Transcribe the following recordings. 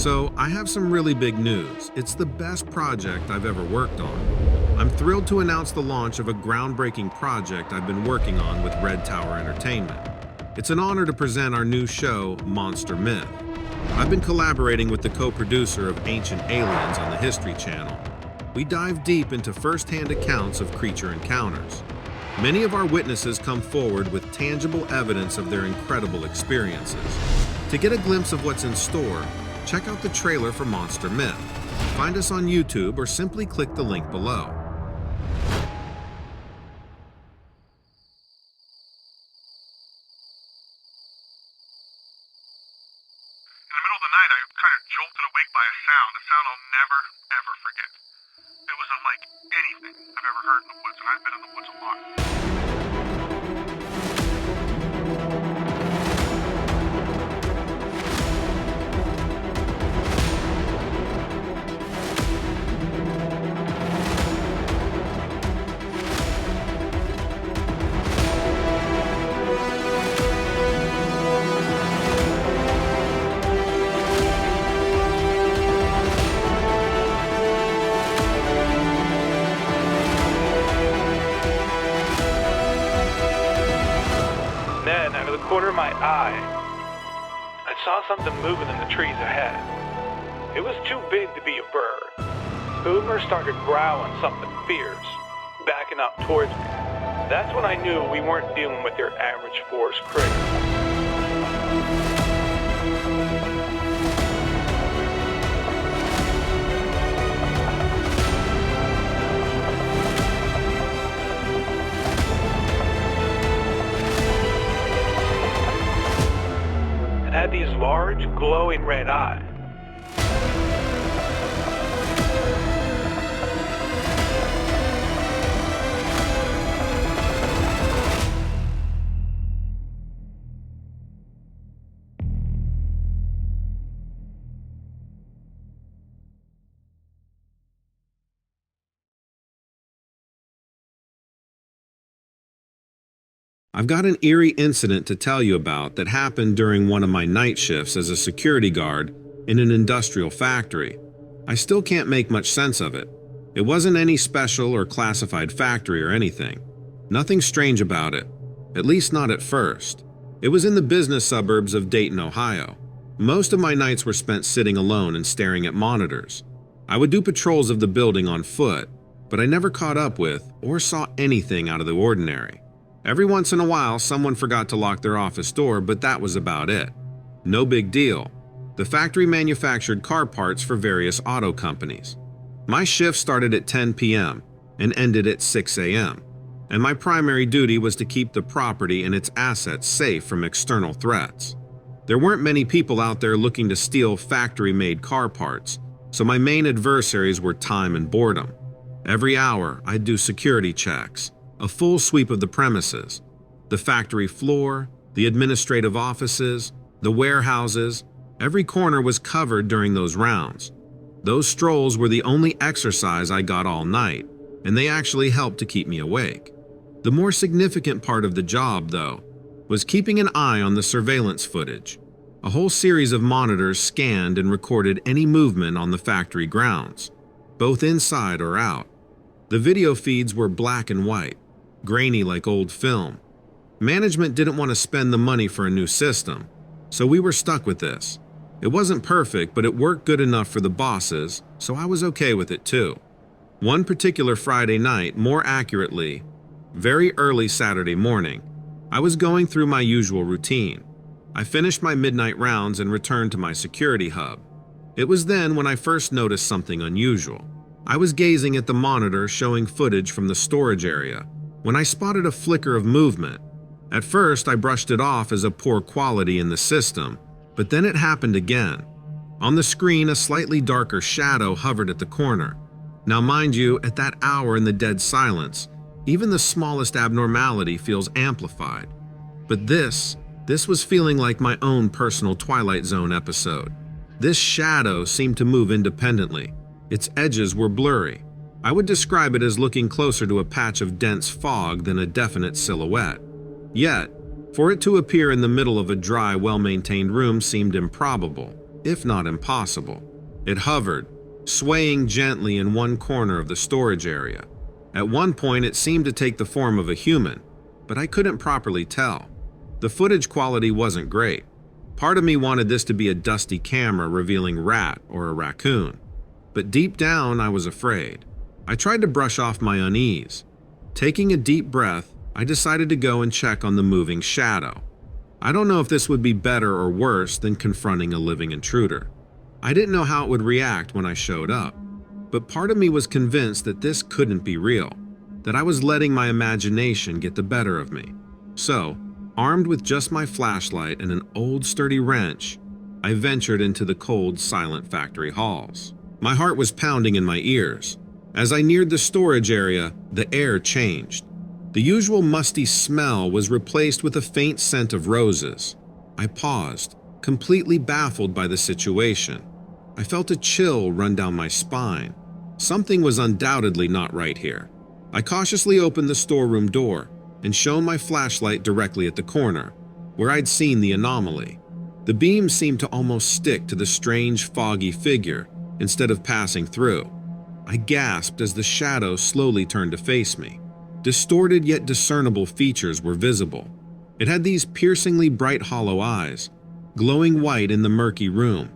So, I have some really big news. It's the best project I've ever worked on. I'm thrilled to announce the launch of a groundbreaking project I've been working on with Red Tower Entertainment. It's an honor to present our new show, Monster Myth. I've been collaborating with the co-producer of Ancient Aliens on the History Channel. We dive deep into first-hand accounts of creature encounters. Many of our witnesses come forward with tangible evidence of their incredible experiences. To get a glimpse of what's in store, check out the trailer for Monster Myth. Find us on YouTube or simply click the link below. In the middle of the night, I kind of jolted awake by a sound I'll never, ever forget. It was unlike anything I've ever heard in the woods, and I've been in the woods a lot. Then, out of the corner of my eye, I saw something moving in the trees ahead. It was too big to be a bird. Boomer started growling something fierce, backing up towards me. That's when I knew we weren't dealing with your average forest critter. Had these large, glowing red eyes. I've got an eerie incident to tell you about that happened during one of my night shifts as a security guard in an industrial factory. I still can't make much sense of it. It wasn't any special or classified factory or anything. Nothing strange about it, at least not at first. It was in the business suburbs of Dayton, Ohio. Most of my nights were spent sitting alone and staring at monitors. I would do patrols of the building on foot, but I never caught up with or saw anything out of the ordinary. Every once in a while, someone forgot to lock their office door, but that was about it. No big deal. The factory manufactured car parts for various auto companies. My shift started at 10 p.m. and ended at 6 a.m., and my primary duty was to keep the property and its assets safe from external threats. There weren't many people out there looking to steal factory-made car parts, so my main adversaries were time and boredom. Every hour, I'd do security checks, a full sweep of the premises, the factory floor, the administrative offices, the warehouses. Every corner was covered during those rounds. Those strolls were the only exercise I got all night, and they actually helped to keep me awake. The more significant part of the job, though, was keeping an eye on the surveillance footage. A whole series of monitors scanned and recorded any movement on the factory grounds, both inside or out. The video feeds were black and white, grainy like old film. Management didn't want to spend the money for a new system, so we were stuck with this. It wasn't perfect, but it worked good enough for the bosses, so I was okay with it too. One particular Friday night, more accurately, very early Saturday morning, I was going through my usual routine. I finished my midnight rounds and returned to my security hub. It was then when I first noticed something unusual. I was gazing at the monitor showing footage from the storage area when I spotted a flicker of movement. At first, I brushed it off as a poor quality in the system, but then it happened again. On the screen, a slightly darker shadow hovered at the corner. Now mind you, at that hour in the dead silence, even the smallest abnormality feels amplified. But this was feeling like my own personal Twilight Zone episode. This shadow seemed to move independently. Its edges were blurry. I would describe it as looking closer to a patch of dense fog than a definite silhouette. Yet, for it to appear in the middle of a dry, well-maintained room seemed improbable. if not impossible. It hovered, swaying gently in one corner of the storage area. At one point, it seemed to take the form of a human, but I couldn't properly tell. The footage quality wasn't great. Part of me wanted this to be a dusty camera revealing rat or a raccoon, but deep down I was afraid. I tried to brush off my unease. Taking a deep breath, I decided to go and check on the moving shadow. I don't know if this would be better or worse than confronting a living intruder. I didn't know how it would react when I showed up, but part of me was convinced that this couldn't be real, that I was letting my imagination get the better of me. So, armed with just my flashlight and an old sturdy wrench, I ventured into the cold, silent factory halls. My heart was pounding in my ears. As I neared the storage area, the air changed. The usual musty smell was replaced with a faint scent of roses. I paused, completely baffled by the situation. I felt a chill run down my spine. Something was undoubtedly not right here. I cautiously opened the storeroom door and shone my flashlight directly at the corner, where I'd seen the anomaly. The beam seemed to almost stick to the strange, foggy figure instead of passing through. I gasped as the shadow slowly turned to face me. Distorted yet discernible features were visible. It had these piercingly bright hollow eyes, glowing white in the murky room.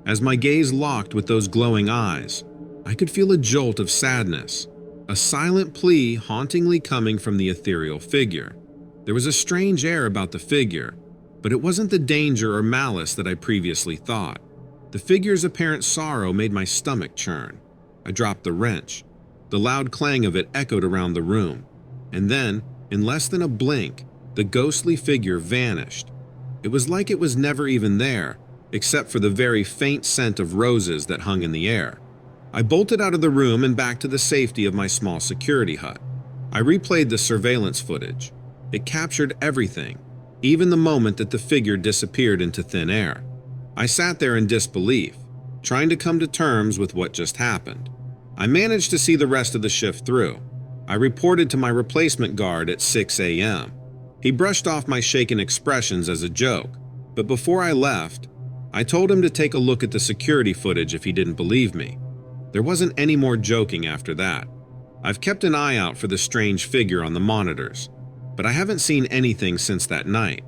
As my gaze locked with those glowing eyes, I could feel a jolt of sadness, a silent plea hauntingly coming from the ethereal figure. There was a strange air about the figure, but it wasn't the danger or malice that I previously thought. The figure's apparent sorrow made my stomach churn. I dropped the wrench. The loud clang of it echoed around the room. And then, in less than a blink, the ghostly figure vanished. It was like it was never even there, except for the very faint scent of roses that hung in the air. I bolted out of the room and back to the safety of my small security hut. I replayed the surveillance footage. It captured everything, even the moment that the figure disappeared into thin air. I sat there in disbelief, trying to come to terms with what just happened. I managed to see the rest of the shift through. I reported to my replacement guard at 6 a.m. He brushed off my shaken expressions as a joke, but before I left, I told him to take a look at the security footage if he didn't believe me. There wasn't any more joking after that. I've kept an eye out for the strange figure on the monitors, but I haven't seen anything since that night.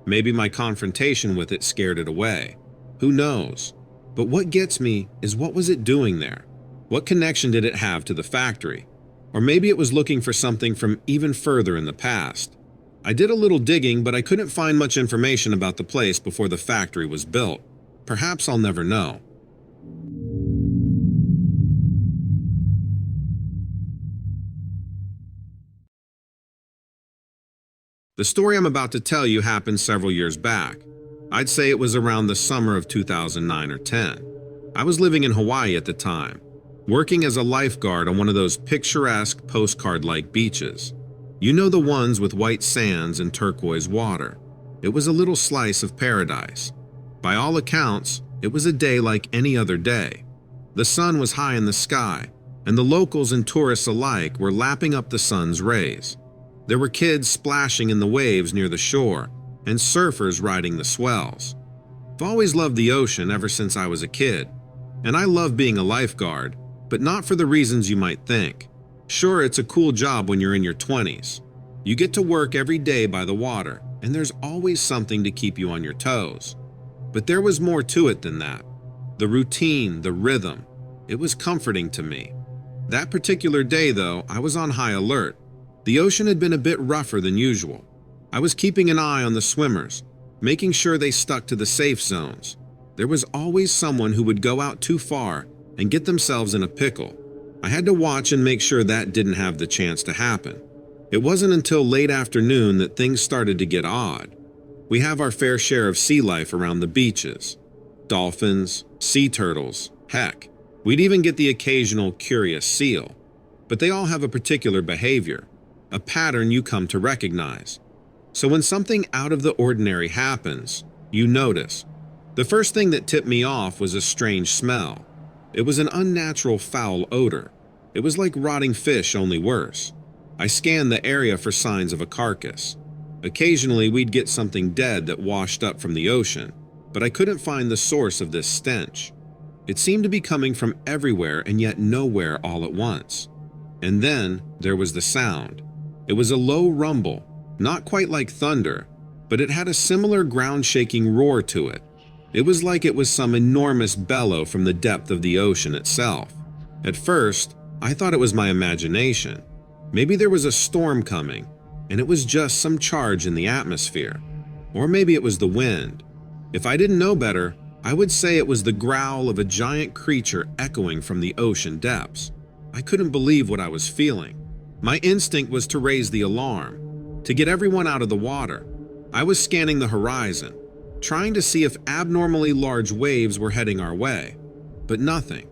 Maybe my confrontation with it scared it away. Who knows? But what gets me is, what was it doing there? What connection did it have to the factory? Or maybe it was looking for something from even further in the past. I did a little digging, but I couldn't find much information about the place before the factory was built. Perhaps I'll never know. The story I'm about to tell you happened several years back. I'd say it was around the summer of 2009 or 10. I was living in Hawaii at the time, working as a lifeguard on one of those picturesque postcard-like beaches. You know, the ones with white sands and turquoise water. It was a little slice of paradise. By all accounts, it was a day like any other day. The sun was high in the sky, and the locals and tourists alike were lapping up the sun's rays. There were kids splashing in the waves near the shore, and surfers riding the swells. I've always loved the ocean ever since I was a kid, and I love being a lifeguard, but not for the reasons you might think. Sure, it's a cool job when you're in your 20s. You get to work every day by the water, and there's always something to keep you on your toes. But there was more to it than that. The routine, the rhythm, it was comforting to me. That particular day, though, I was on high alert. The ocean had been a bit rougher than usual. I was keeping an eye on the swimmers, making sure they stuck to the safe zones. There was always someone who would go out too far and get themselves in a pickle. I had to watch and make sure that didn't have the chance to happen. It wasn't until late afternoon that things started to get odd. We have our fair share of sea life around the beaches. Dolphins, sea turtles, heck, we'd even get the occasional curious seal. But they all have a particular behavior, a pattern you come to recognize. So when something out of the ordinary happens, you notice. The first thing that tipped me off was a strange smell. It was an unnatural foul odor. It was like rotting fish, only worse. I scanned the area for signs of a carcass. Occasionally, we'd get something dead that washed up from the ocean, but I couldn't find the source of this stench. It seemed to be coming from everywhere and yet nowhere all at once. And then there was the sound. It was a low rumble, not quite like thunder, but it had a similar ground-shaking roar to it. It was like it was some enormous bellow from the depth of the ocean itself. At first, I thought it was my imagination. Maybe there was a storm coming, and it was just some charge in the atmosphere. Or maybe it was the wind. If I didn't know better, I would say it was the growl of a giant creature echoing from the ocean depths. I couldn't believe what I was feeling. My instinct was to raise the alarm, to get everyone out of the water. I was scanning the horizon, trying to see if abnormally large waves were heading our way. But nothing.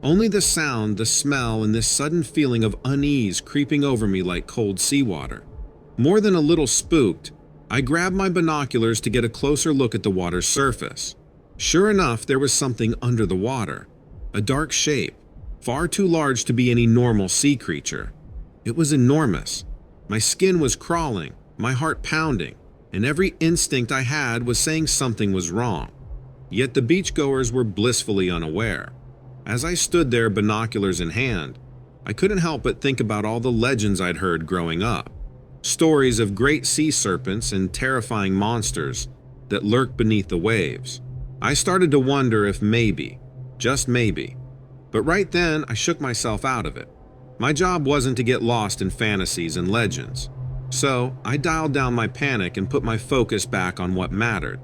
Only the sound, the smell, and this sudden feeling of unease creeping over me like cold seawater. More than a little spooked, I grabbed my binoculars to get a closer look at the water's surface. Sure enough, there was something under the water. A dark shape, far too large to be any normal sea creature. It was enormous. My skin was crawling, my heart pounding, and every instinct I had was saying something was wrong. Yet the beachgoers were blissfully unaware. As I stood there, binoculars in hand, I couldn't help but think about all the legends I'd heard growing up. Stories of great sea serpents and terrifying monsters that lurk beneath the waves. I started to wonder if maybe, just maybe. But right then, I shook myself out of it. My job wasn't to get lost in fantasies and legends. So I dialed down my panic and put my focus back on what mattered.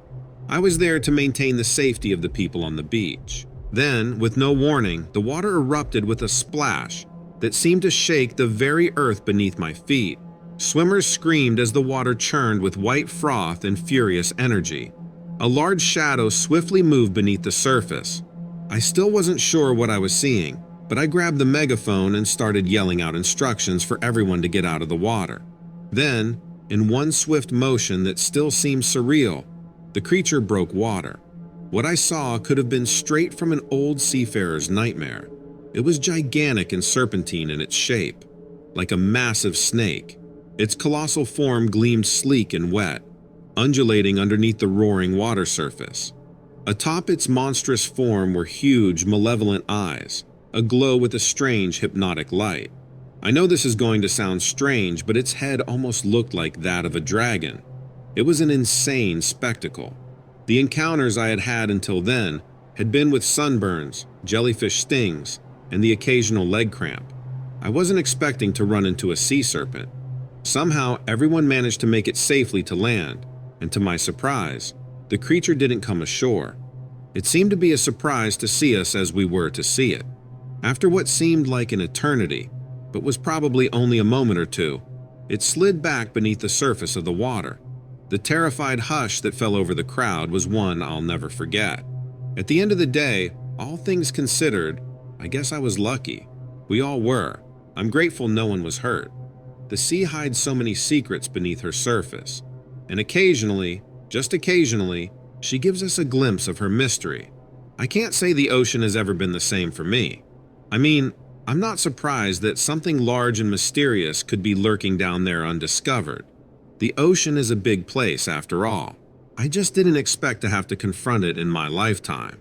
I was there to maintain the safety of the people on the beach. Then, with no warning, the water erupted with a splash that seemed to shake the very earth beneath my feet. Swimmers screamed as the water churned with white froth and furious energy. A large shadow swiftly moved beneath the surface. I still wasn't sure what I was seeing, but I grabbed the megaphone and started yelling out instructions for everyone to get out of the water. Then, in one swift motion that still seemed surreal, the creature broke water. What I saw could have been straight from an old seafarer's nightmare. It was gigantic and serpentine in its shape, like a massive snake. Its colossal form gleamed sleek and wet, undulating underneath the roaring water surface. Atop its monstrous form were huge, malevolent eyes, aglow with a strange, hypnotic light. I know this is going to sound strange, but its head almost looked like that of a dragon. It was an insane spectacle. The encounters I had had until then had been with sunburns, jellyfish stings, and the occasional leg cramp. I wasn't expecting to run into a sea serpent. Somehow, everyone managed to make it safely to land, and to my surprise, the creature didn't come ashore. It seemed to be a surprise to see us as we were to see it. After what seemed like an eternity, but was probably only a moment or two, it slid back beneath the surface of the water. The terrified hush that fell over the crowd was one I'll never forget. At the end of the day, all things considered, I guess I was lucky. We all were. I'm grateful no one was hurt. The sea hides so many secrets beneath her surface, and occasionally, just occasionally, she gives us a glimpse of her mystery. I can't say the ocean has ever been the same for me. I mean, I'm not surprised that something large and mysterious could be lurking down there undiscovered. The ocean is a big place after all. I just didn't expect to have to confront it in my lifetime.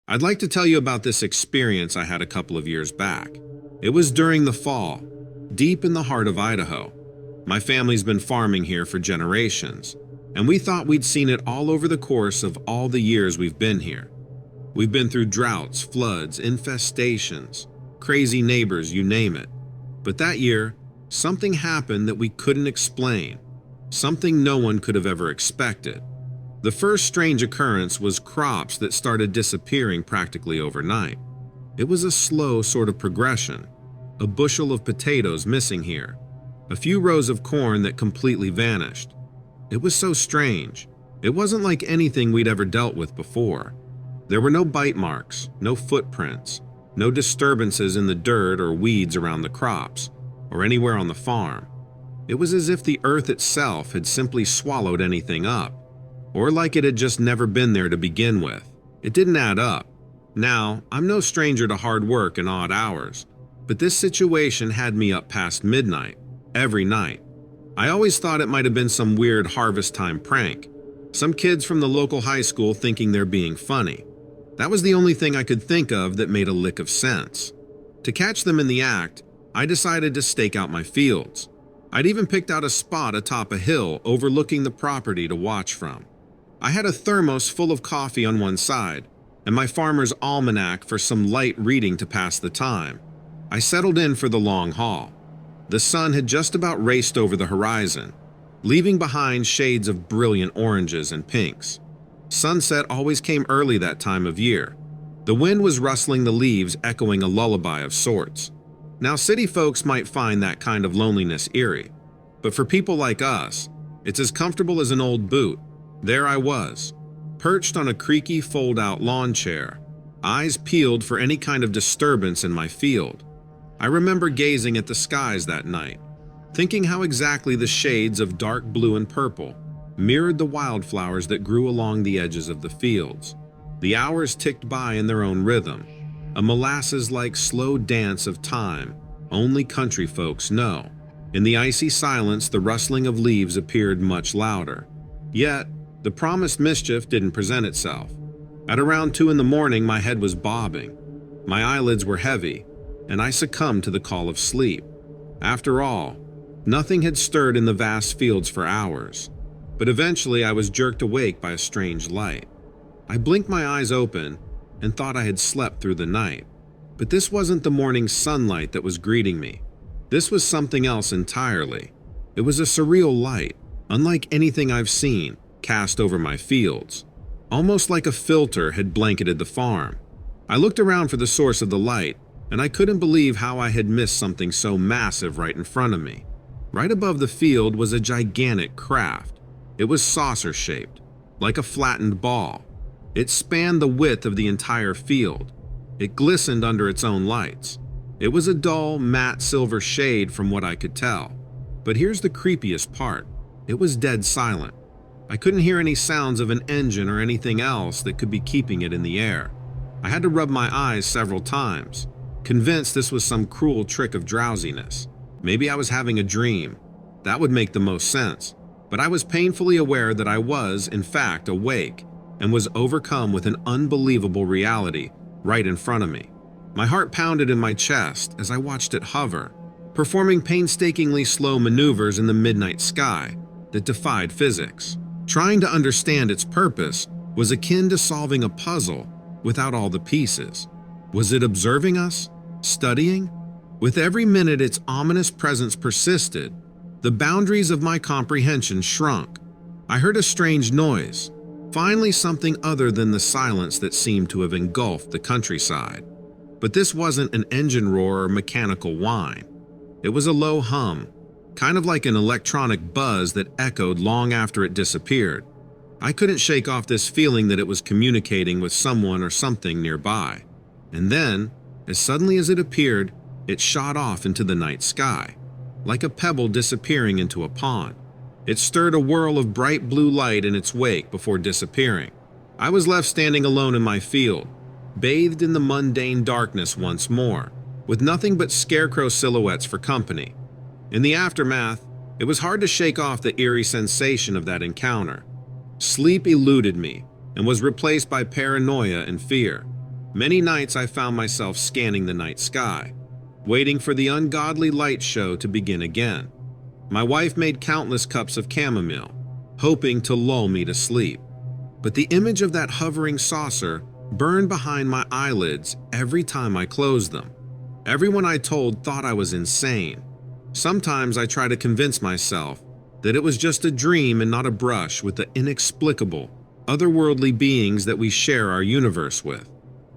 I'd like to tell you about this experience I had a couple of years back. It was during the fall, deep in the heart of Idaho. My family's been farming here for generations, and we thought we'd seen it all over the course of all the years we've been here. We've been through droughts, floods, infestations, crazy neighbors, you name it. But that year, something happened that we couldn't explain, something no one could have ever expected. The first strange occurrence was crops that started disappearing practically overnight. It was a slow sort of progression. A bushel of potatoes missing here, a few rows of corn that completely vanished. It was so strange. It wasn't like anything we'd ever dealt with before. There were no bite marks, no footprints, no disturbances in the dirt or weeds around the crops, or anywhere on the farm. It was as if the earth itself had simply swallowed anything up, or like it had just never been there to begin with. It didn't add up. Now, I'm no stranger to hard work and odd hours, But this situation had me up past midnight, every night. I always thought it might have been some weird harvest time prank. Some kids from the local high school thinking they're being funny. That was the only thing I could think of that made a lick of sense. To catch them in the act, I decided to stake out my fields. I'd even picked out a spot atop a hill overlooking the property to watch from. I had a thermos full of coffee on one side, and my farmer's almanac for some light reading to pass the time. I settled in for the long haul. The sun had just about raced over the horizon, leaving behind shades of brilliant oranges and pinks. Sunset always came early that time of year. The wind was rustling the leaves, echoing a lullaby of sorts. Now, city folks might find that kind of loneliness eerie, but for people like us, it's as comfortable as an old boot. There I was, perched on a creaky fold-out lawn chair, eyes peeled for any kind of disturbance in my field. I remember gazing at the skies that night, thinking how exactly the shades of dark blue and purple mirrored the wildflowers that grew along the edges of the fields. The hours ticked by in their own rhythm, a molasses-like slow dance of time only country folks know. In the icy silence, the rustling of leaves appeared much louder. Yet, the promised mischief didn't present itself. At around 2 in the morning, my head was bobbing. My eyelids were heavy, and I succumbed to the call of sleep. After all, nothing had stirred in the vast fields for hours, but eventually I was jerked awake by a strange light. I blinked my eyes open and thought I had slept through the night. But this wasn't the morning sunlight that was greeting me. This was something else entirely. It was a surreal light, unlike anything I've seen, cast over my fields. Almost like a filter had blanketed the farm. I looked around for the source of the light, and I couldn't believe how I had missed something so massive right in front of me. Right above the field was a gigantic craft. It was saucer-shaped, like a flattened ball. It spanned the width of the entire field. It glistened under its own lights. It was a dull, matte silver shade from what I could tell. But here's the creepiest part. It was dead silent. I couldn't hear any sounds of an engine or anything else that could be keeping it in the air. I had to rub my eyes several times, convinced this was some cruel trick of drowsiness. Maybe I was having a dream. That would make the most sense. But I was painfully aware that I was, in fact, awake and was overcome with an unbelievable reality right in front of me. My heart pounded in my chest as I watched it hover, performing painstakingly slow maneuvers in the midnight sky that defied physics. Trying to understand its purpose was akin to solving a puzzle without all the pieces. Was it observing us? Studying? With every minute its ominous presence persisted, the boundaries of my comprehension shrunk. I heard a strange noise, finally something other than the silence that seemed to have engulfed the countryside. But this wasn't an engine roar or mechanical whine. It was a low hum, kind of like an electronic buzz that echoed long after it disappeared. I couldn't shake off this feeling that it was communicating with someone or something nearby. And then, as suddenly as it appeared, it shot off into the night sky, like a pebble disappearing into a pond. It stirred a whirl of bright blue light in its wake before disappearing. I was left standing alone in my field, bathed in the mundane darkness once more, with nothing but scarecrow silhouettes for company. In the aftermath, it was hard to shake off the eerie sensation of that encounter. Sleep eluded me and was replaced by paranoia and fear. Many nights I found myself scanning the night sky, waiting for the ungodly light show to begin again. My wife made countless cups of chamomile, hoping to lull me to sleep. But the image of that hovering saucer burned behind my eyelids every time I closed them. Everyone I told thought I was insane. Sometimes I try to convince myself that it was just a dream and not a brush with the inexplicable, otherworldly beings that we share our universe with.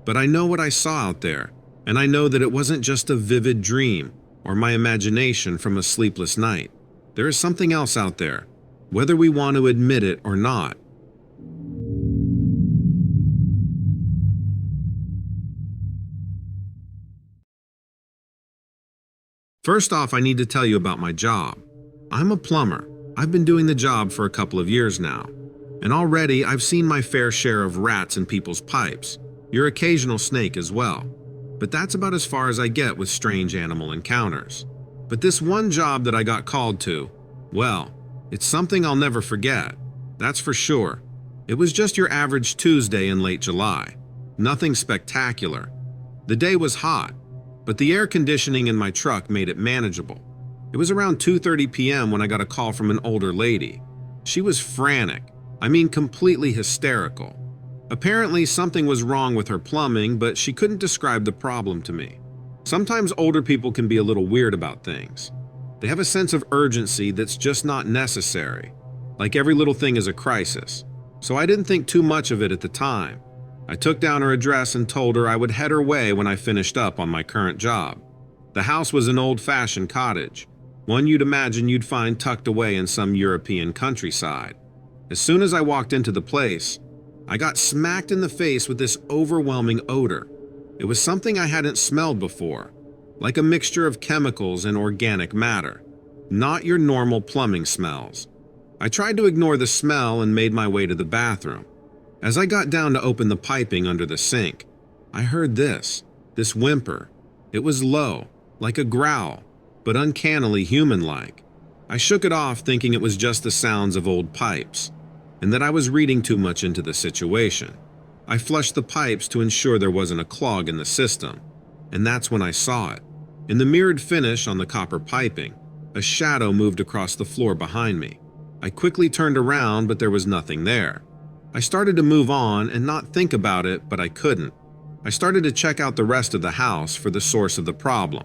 But I know what I saw out there, and I know that it wasn't just a vivid dream or my imagination from a sleepless night. There is something else out there, whether we want to admit it or not. First off, I need to tell you about my job. I'm a plumber. I've been doing the job for a couple of years now, and already I've seen my fair share of rats in people's pipes, your occasional snake as well. but that's about as far as I get with strange animal encounters. But this one job that I got called to, well, it's something I'll never forget. That's for sure. It was just your average Tuesday in late July. Nothing spectacular. The day was hot, but the air conditioning in my truck made it manageable. It was around 2:30 p.m. when I got a call from an older lady. She was frantic. I mean, completely hysterical. Apparently, something was wrong with her plumbing, but she couldn't describe the problem to me. Sometimes older people can be a little weird about things. They have a sense of urgency that's just not necessary. Like every little thing is a crisis. So I didn't think too much of it at the time. I took down her address and told her I would head her way when I finished up on my current job. The house was an old-fashioned cottage, one you'd imagine you'd find tucked away in some European countryside. As soon as I walked into the place, I got smacked in the face with this overwhelming odor. It was something I hadn't smelled before, like a mixture of chemicals and organic matter, not your normal plumbing smells. I tried to ignore the smell and made my way to the bathroom. As I got down to open the piping under the sink, I heard this whimper. It was low, like a growl, but uncannily human-like. I shook it off thinking it was just the sounds of old pipes, and that I was reading too much into the situation. I flushed the pipes to ensure there wasn't a clog in the system, and that's when I saw it. In the mirrored finish on the copper piping, a shadow moved across the floor behind me. I quickly turned around, but there was nothing there. I started to move on and not think about it, but I couldn't. I started to check out the rest of the house for the source of the problem.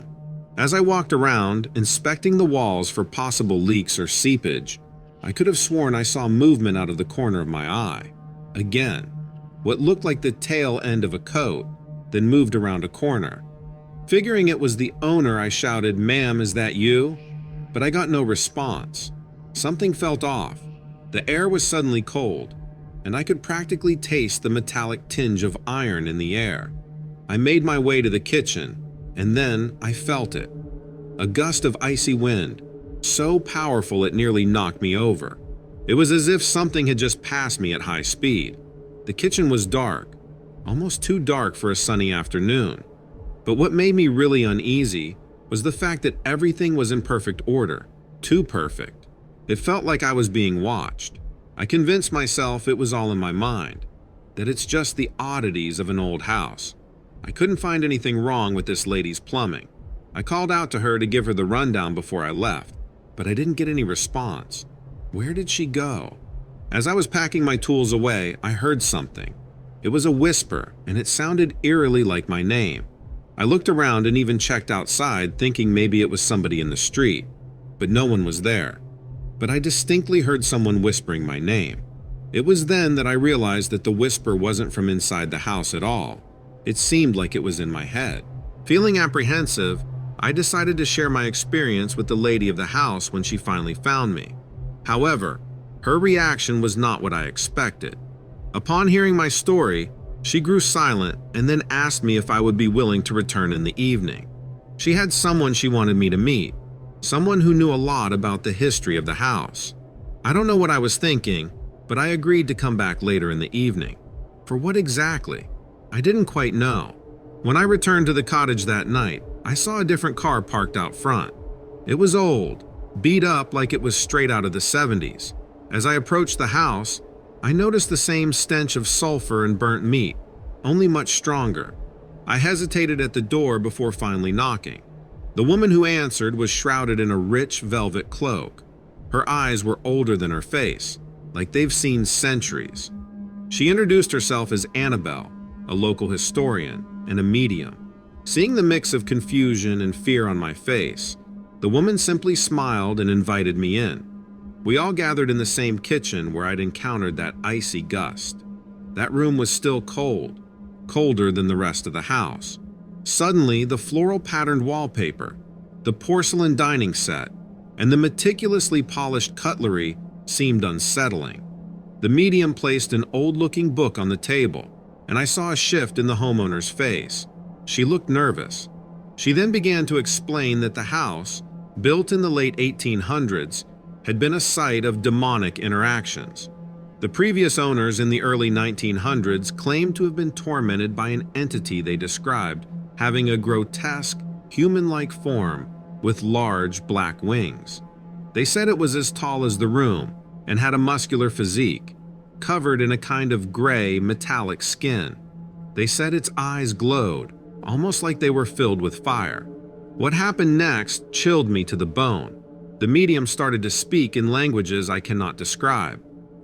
As I walked around, inspecting the walls for possible leaks or seepage, I could have sworn I saw movement out of the corner of my eye. Again, what looked like the tail end of a coat, then moved around a corner. Figuring it was the owner, I shouted, "Ma'am, is that you?" But I got no response. Something felt off. The air was suddenly cold, and I could practically taste the metallic tinge of iron in the air. I made my way to the kitchen, and then I felt it. A gust of icy wind, so powerful it nearly knocked me over. It was as if something had just passed me at high speed. The kitchen was dark, almost too dark for a sunny afternoon. But what made me really uneasy was the fact that everything was in perfect order, too perfect. It felt like I was being watched. I convinced myself it was all in my mind, that it's just the oddities of an old house. I couldn't find anything wrong with this lady's plumbing. I called out to her to give her the rundown before I left, but I didn't get any response. Where did she go? As I was packing my tools away, I heard something. It was a whisper, and it sounded eerily like my name. I looked around and even checked outside, thinking maybe it was somebody in the street, but no one was there. But I distinctly heard someone whispering my name. It was then that I realized that the whisper wasn't from inside the house at all. It seemed like it was in my head. Feeling apprehensive, I decided to share my experience with the lady of the house when she finally found me. However, her reaction was not what I expected. Upon hearing my story, she grew silent and then asked me if I would be willing to return in the evening. She had someone she wanted me to meet, someone who knew a lot about the history of the house. I don't know what I was thinking, but I agreed to come back later in the evening. For what exactly? I didn't quite know. When I returned to the cottage that night, I saw a different car parked out front. It was old, beat up like it was straight out of the 70s. As I approached the house, I noticed the same stench of sulfur and burnt meat, only much stronger. I hesitated at the door before finally knocking. The woman who answered was shrouded in a rich velvet cloak. Her eyes were older than her face, like they've seen centuries. She introduced herself as Annabelle, a local historian and a medium. Seeing the mix of confusion and fear on my face, the woman simply smiled and invited me in. We all gathered in the same kitchen where I'd encountered that icy gust. That room was still cold, colder than the rest of the house. Suddenly, the floral patterned wallpaper, the porcelain dining set, and the meticulously polished cutlery seemed unsettling. The medium placed an old-looking book on the table, and I saw a shift in the homeowner's face. She looked nervous. She then began to explain that the house, built in the late 1800s, had been a site of demonic interactions. The previous owners in the early 1900s claimed to have been tormented by an entity they described having a grotesque, human-like form with large black wings. They said it was as tall as the room and had a muscular physique, covered in a kind of gray, metallic skin. They said its eyes glowed, almost like they were filled with fire. What happened next chilled me to the bone. The medium started to speak in languages I cannot describe.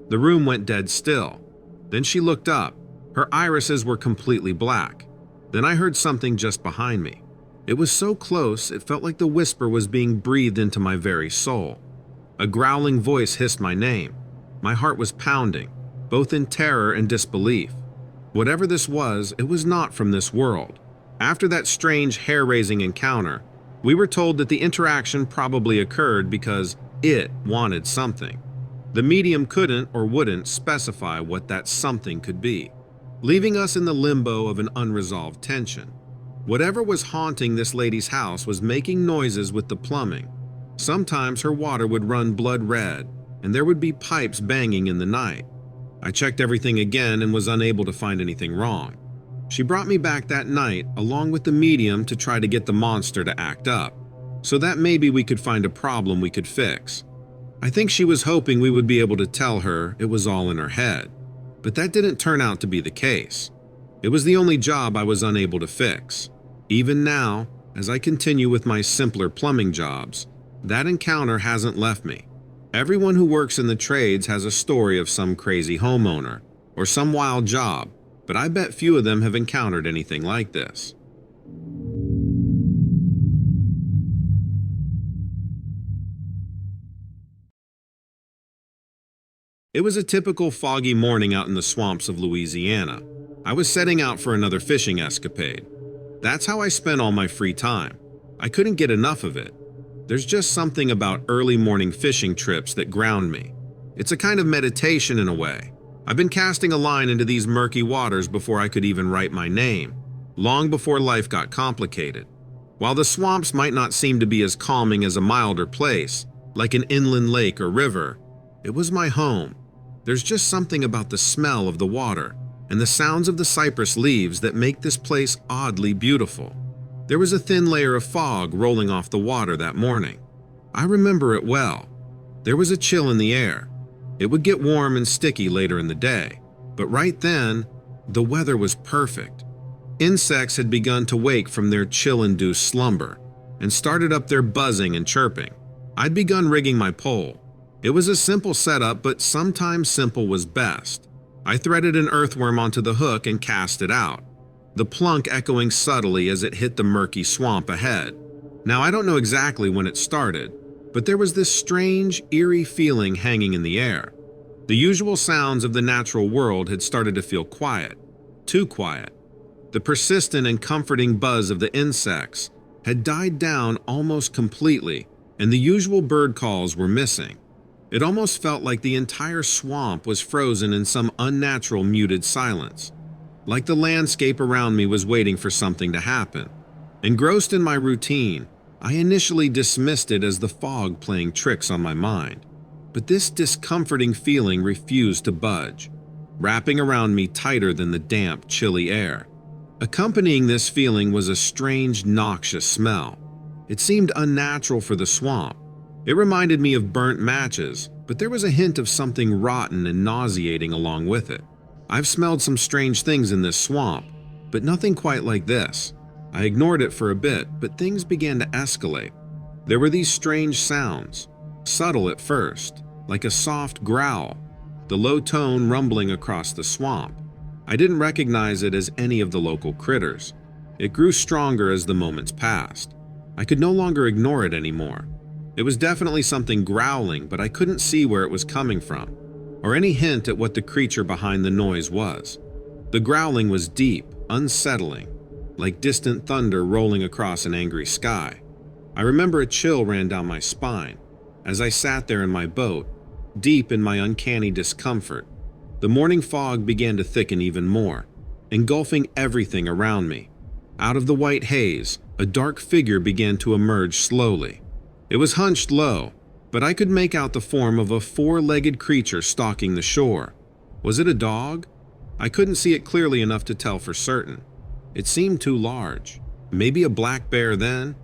The room went dead still. Then she looked up. Her irises were completely black. Then I heard something just behind me. It was so close, it felt like the whisper was being breathed into my very soul. A growling voice hissed my name. My heart was pounding, both in terror and disbelief. Whatever this was, it was not from this world. After that strange, hair-raising encounter, we were told that the interaction probably occurred because it wanted something. The medium couldn't or wouldn't specify what that something could be, leaving us in the limbo of an unresolved tension. Whatever was haunting this lady's house was making noises with the plumbing. Sometimes her water would run blood red, and there would be pipes banging in the night. I checked everything again and was unable to find anything wrong. She brought me back that night along with the medium to try to get the monster to act up, so that maybe we could find a problem we could fix. I think she was hoping we would be able to tell her it was all in her head, but that didn't turn out to be the case. It was the only job I was unable to fix. Even now, as I continue with my simpler plumbing jobs, that encounter hasn't left me. Everyone who works in the trades has a story of some crazy homeowner or some wild job, but I bet few of them have encountered anything like this. It was a typical foggy morning out in the swamps of Louisiana. I was setting out for another fishing escapade. That's how I spent all my free time. I couldn't get enough of it. There's just something about early morning fishing trips that ground me. It's a kind of meditation in a way. I've been casting a line into these murky waters before I could even write my name, long before life got complicated. While the swamps might not seem to be as calming as a milder place, like an inland lake or river, it was my home. There's just something about the smell of the water and the sounds of the cypress leaves that make this place oddly beautiful. There was a thin layer of fog rolling off the water that morning. I remember it well. There was a chill in the air. It would get warm and sticky later in the day, but right then, the weather was perfect. Insects had begun to wake from their chill-induced slumber and started up their buzzing and chirping. I'd begun rigging my pole. It was a simple setup, but sometimes simple was best. I threaded an earthworm onto the hook and cast it out, the plunk echoing subtly as it hit the murky swamp ahead. Now, I don't know exactly when it started, but there was this strange, eerie feeling hanging in the air. The usual sounds of the natural world had started to feel quiet, too quiet. The persistent and comforting buzz of the insects had died down almost completely, and the usual bird calls were missing. It almost felt like the entire swamp was frozen in some unnatural muted silence, like the landscape around me was waiting for something to happen. Engrossed in my routine, I initially dismissed it as the fog playing tricks on my mind. But this discomforting feeling refused to budge, wrapping around me tighter than the damp, chilly air. Accompanying this feeling was a strange, noxious smell. It seemed unnatural for the swamp. It reminded me of burnt matches, but there was a hint of something rotten and nauseating along with it. I've smelled some strange things in this swamp, but nothing quite like this. I ignored it for a bit, but things began to escalate. There were these strange sounds, subtle at first, like a soft growl, the low tone rumbling across the swamp. I didn't recognize it as any of the local critters. It grew stronger as the moments passed. I could no longer ignore it anymore. It was definitely something growling, but I couldn't see where it was coming from, or any hint at what the creature behind the noise was. The growling was deep, unsettling, like distant thunder rolling across an angry sky. I remember a chill ran down my spine as I sat there in my boat, deep in my uncanny discomfort. The morning fog began to thicken even more, engulfing everything around me. Out of the white haze, a dark figure began to emerge slowly. It was hunched low, but I could make out the form of a four-legged creature stalking the shore. Was it a dog? I couldn't see it clearly enough to tell for certain. It seemed too large. Maybe a black bear then?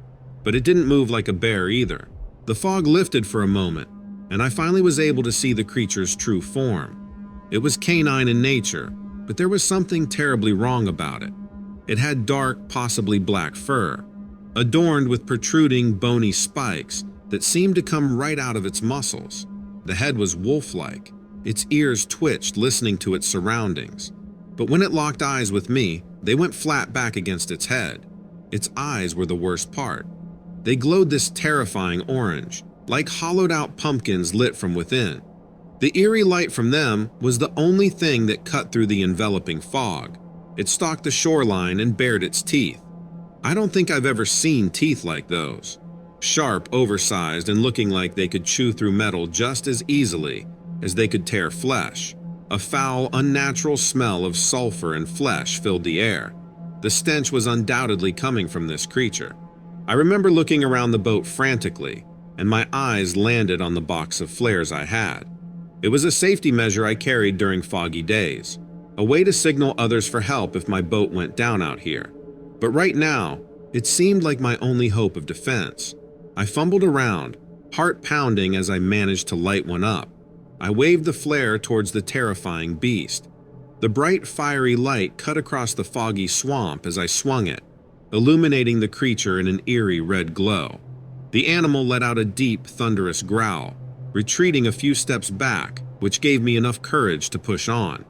But it didn't move like a bear either. The fog lifted for a moment, and I finally was able to see the creature's true form. It was canine in nature, but there was something terribly wrong about it. It had dark, possibly black fur, adorned with protruding, bony spikes that seemed to come right out of its muscles. The head was wolf-like. Its ears twitched, listening to its surroundings. But when it locked eyes with me, they went flat back against its head. Its eyes were the worst part. They glowed this terrifying orange, like hollowed-out pumpkins lit from within. The eerie light from them was the only thing that cut through the enveloping fog. It stalked the shoreline and bared its teeth. I don't think I've ever seen teeth like those. Sharp, oversized, and looking like they could chew through metal just as easily as they could tear flesh. A foul, unnatural smell of sulfur and flesh filled the air. The stench was undoubtedly coming from this creature. I remember looking around the boat frantically, and my eyes landed on the box of flares I had. It was a safety measure I carried during foggy days, a way to signal others for help if my boat went down out here. But right now, it seemed like my only hope of defense. I fumbled around, heart pounding as I managed to light one up. I waved the flare towards the terrifying beast. The bright, fiery light cut across the foggy swamp as I swung it, illuminating the creature in an eerie red glow. The animal let out a deep, thunderous growl, retreating a few steps back, which gave me enough courage to push on.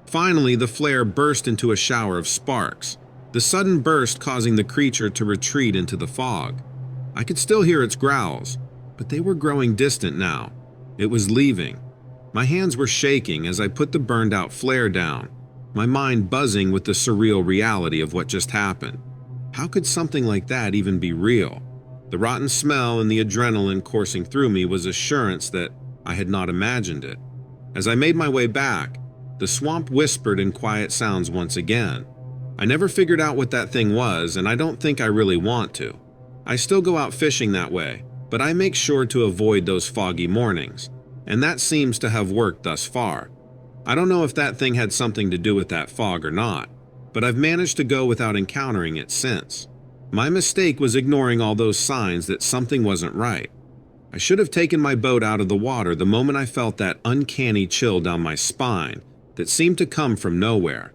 Finally, the flare burst into a shower of sparks, the sudden burst causing the creature to retreat into the fog. I could still hear its growls, but they were growing distant now. It was leaving. My hands were shaking as I put the burned-out flare down, my mind buzzing with the surreal reality of what just happened. How could something like that even be real? The rotten smell and the adrenaline coursing through me was assurance that I had not imagined it. As I made my way back, the swamp whispered in quiet sounds once again. I never figured out what that thing was, and I don't think I really want to. I still go out fishing that way, but I make sure to avoid those foggy mornings, and that seems to have worked thus far. I don't know if that thing had something to do with that fog or not, but I've managed to go without encountering it since. My mistake was ignoring all those signs that something wasn't right. I should have taken my boat out of the water the moment I felt that uncanny chill down my spine that seemed to come from nowhere.